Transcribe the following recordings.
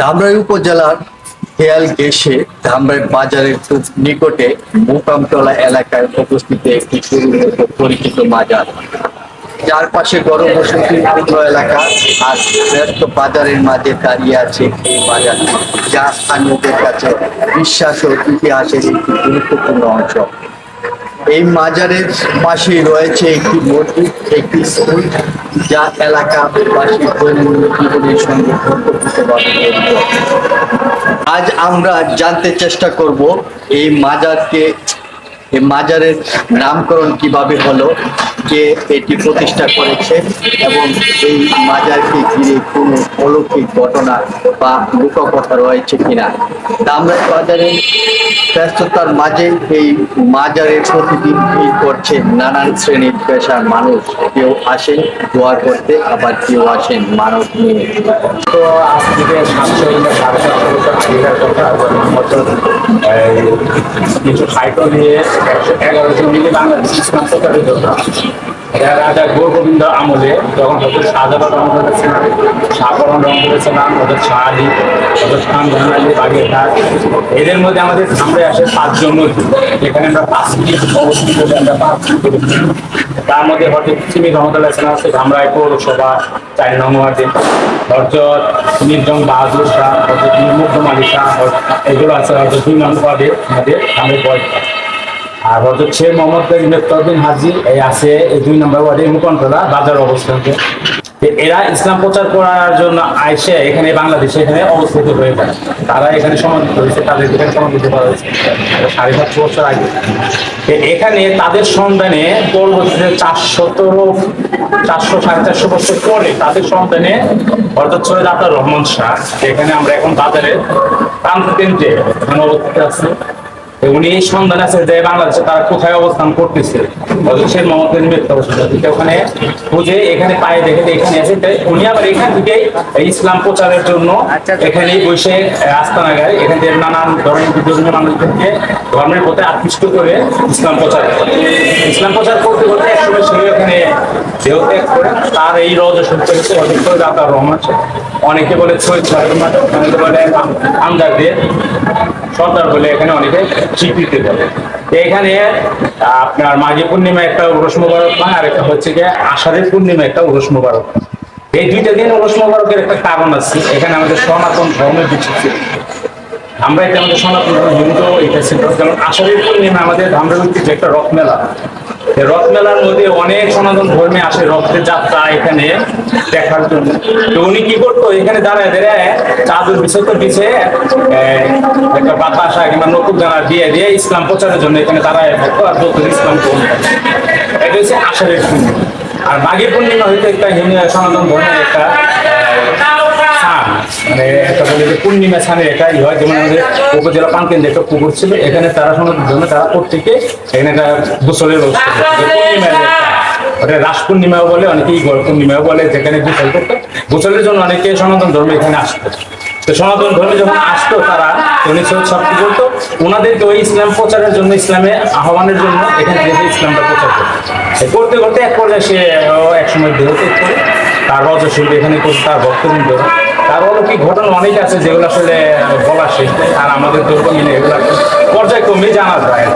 ধামরাই উপজেলার খেয়াল ঘেঁষে ধামরাই বাজারের খুব নিকটে মোকামতলা এলাকায় অবস্থিত একটি সুবিখ্যাত পরিচিত মাজার। চারপাশে গণবসতি পূর্ণ এলাকা আর ব্যস্ত বাজারের মাঝে দাঁড়িয়ে আছে এই বাজার, যা স্থানীয়দের কাছে বিশ্বাস ও ইতিহাসের একটি গুরুত্বপূর্ণ অংশ। এই মাজারের পাশেই রয়েছে একটি মসজিদ, একটি স্কুল, যা এলাকাবাসীর দৈনন্দিন জীবনের সঙ্গে ওতপ্রোতভাবে জড়িত। আজ আমরা জানতে চেষ্টা করব এই মাজারের নামকরণ কিভাবে হলো, কে এটি প্রতিষ্ঠা করেছে এবং এই মাজারকে ঘিরে কোনো অলৌকিক ঘটনা বা লোককথা রয়েছে কিনা। ধামরাই বাজারের ব্যস্ততার মাঝে এই মাজারে প্রতিদিন ভিড় করছে নানান শ্রেণীর পেশার মানুষ। কেউ আসেন দোয়া করতে, আবার কেউ আসেন মানত নিয়ে। তো আজ থেকে 700 কিংবা 750 বছর কথা কিছু সাইকেল নিয়ে 111 জন মিলে বাংলাদেশ ইসলাম প্রচারিত রাজা গোবিন্দ আমলে যখন হজরত শাহজালাল রহমান ছিলেন, শাহপরণ রহমান ছিলাম, হজরত শাহ আলী, হজরত খান জাহান বাগেরহাট, এদের মধ্যে আমাদের সামনে আসে 5 জন মসজিদ, যেখানে আমরা 5টি অবস্থিত বলে আমরা 5টি করেছি। তার মধ্যে হজরত সিমি রহমতুল্লাহ ইসলাম আছে ধামরাই পৌরসভা 4 নং ওয়ার্ডে, হজরত নির্জম বাহাদুর শাহ, হজরত মুকদম আলী শাহ, এগুলো আছে হজরত 2 নং ওয়ার্ডে আমাদের ধামরাই বয়। আর হজরত শেখ মোহাম্মদ তরবিন হাজি এই আছে এই 2 নম্বর ওয়ার্ডে মুকনতলা বাজার অবস্থান। এরা ইসলাম প্রচার করার জন্য আইসে এখানে বাংলাদেশে এখানে অবস্থিত হয়ে যায়। তারা এখানে সমাধিত হয়েছে, তাদের এখানে সমাধিত করা হয়েছে 750 বছর আগে। এখানে তাদের সন্ধানে পরবর্তীতে 400-450 বছর পরে তাদের সন্ধানে হযরত সৈয়দ আতাউর রহমান শাহ, এখানে আমরা এখন বাজারে প্রান্ত কেন্দ্রে এখানে অবস্থিত আছি। উনি সন্ধান আছে যে বাংলাদেশে তারা কোথায় অবস্থান করতেছে, শেখ মোহাম্মদ ওখানে খুঁজে এখানে পায়ে দেখে এখানে আছে। উনি আবার এখান থেকে ইসলাম প্রচারের জন্য এখানেই বসে আস্তানা গায়, এখান থেকে নানান ধরনের বিভিন্ন মানুষদেরকে ধর্মের প্রতি আকৃষ্ট করে ইসলাম প্রচার করতে করতে একসময় সে এখানে দেহ ত্যাগ করে। তার এই রওজা শরীফ হচ্ছে হযরত সৈয়দ আতাউর রহমান, অনেকে বলে সৈয়দ সাহেব, অনেকে বলে আমজাদের সর্দার বলে এখানে অনেকে স্বীকৃতি দেবে। এখানে আপনার মাঘী পূর্ণিমা একটা উরস মোবারক পায়, আর একটা হচ্ছে গিয়ে আষাঢ়ের পূর্ণিমা একটা উরস মোবারক। এই 2টা দিন উরস মোবারকের একটা কারণ আছে। এখানে আমাদের সনাতন ধর্মের কিছু ছিল, আমরা এটা আমাদের সনাতন হিন্দু এটা ছিল। যেমন আষাঢ়ের পূর্ণিমা আমাদের ধামরাই ঐতিহ্য একটা রথ মেলা। এই রথ মেলার মধ্যে অনেক সনাতন ধর্মে আসে রথের যাত্রা এখানে দেখার জন্য। তো উনি কি করতো, এখানে দাঁড়ায় চাদর পিছিয়ে একটা বাতাসা কিংবা নতুন দানা দিয়ে ইসলাম প্রচারের জন্য এখানে দাঁড়ায় থাকতো আর বলতো ইসলাম গ্রহণ করতো। এটা হচ্ছে আষাঢ়ের পূর্ণিমা। আর মাঘী পূর্ণিমা হইতে একটা হিন্দু সনাতন ধর্মের একটা মানে একটা বলে যে পূর্ণিমা স্থানের এটাই হয়। যেমন আমাদের উপজেলা পানকেন্দ্রে একটা পুকুর ছিল, এখানে তারা সনাতন ধর্মে তারা প্রত্যেকে এখানে একটা গোসলের ব্যবস্থা করতো। পূর্ণিমার ওটা রাস পূর্ণিমাও বলে, অনেকেই পূর্ণিমাও বলে, যেখানে গোসল করতো। গোসলের জন্য অনেকে সনাতন ধর্মে এখানে আসতো। তো সনাতন ধর্মে যখন আসতো তারা উনি সব কি করতো, ওনাদেরকে ওই ইসলাম প্রচারের জন্য, ইসলামে আহ্বানের জন্য এখান থেকে ইসলামটা প্রচার করতে করতে এক পর্যায়ে সে একসময় দেহ ত্যাগ করে। তার রওজা শরীফ এখানে করতো তার ভক্তবৃন্দ। তার অলৌকিক ঘটনা অনেক আছে যেগুলো আসলে বলা শেষ নেই। আর আমাদের ধর্ম মিলে এগুলো পর্যায়ক্রমে জানা যায়,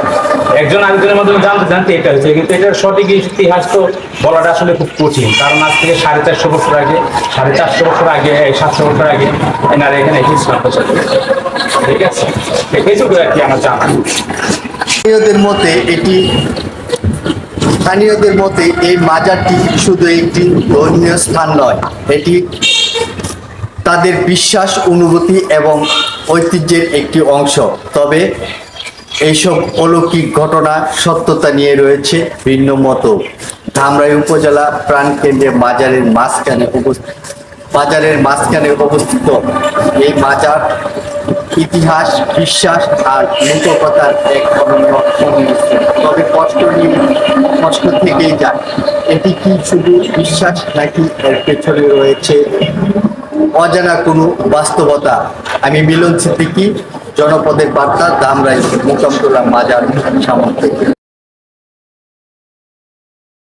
একজন আরেকজনের মাধ্যমে জানতে এটা হচ্ছে। কিন্তু এটার সঠিক ইতিহাস তো বলাটা আসলে খুব কঠিন, কারণ আজ থেকে 450 বছর আগে, 450 বছর আগে, 700 বছর আগে এনারা এখানে ইসলাম প্রচার করেছে। ঠিক আছে, এইটুকু আর কি আমার জানা। স্থানীয়দের মতে এই মাজারটি শুধু একটি ধর্মীয় স্থান নয়, এটি তাদের বিশ্বাস, অনুভূতি এবং ঐতিহ্যের একটি অংশ। তবে এইসব অলৌকিক ঘটনা সত্যতা নিয়ে রয়েছে ভিন্ন মত। ধামরাই উপজেলা প্রাণকেন্দ্রে বাজারের মাঝখানে অবস্থিত এই মাজার ইতিহাস, বিশ্বাস আর লোককথার এক অনন্য সংমিশ্রণ। তবে কষ্ট থেকেই যায়, এটি কি শুধু বিশ্বাস নাকি এর পেছনে রয়েছে অজানা কোনো বাস্তবতা? আমি মিলন সিদ্দিকী, জনপদের বার্তা, ধামরাই মোকামতলা মাজার সামর্থ্য।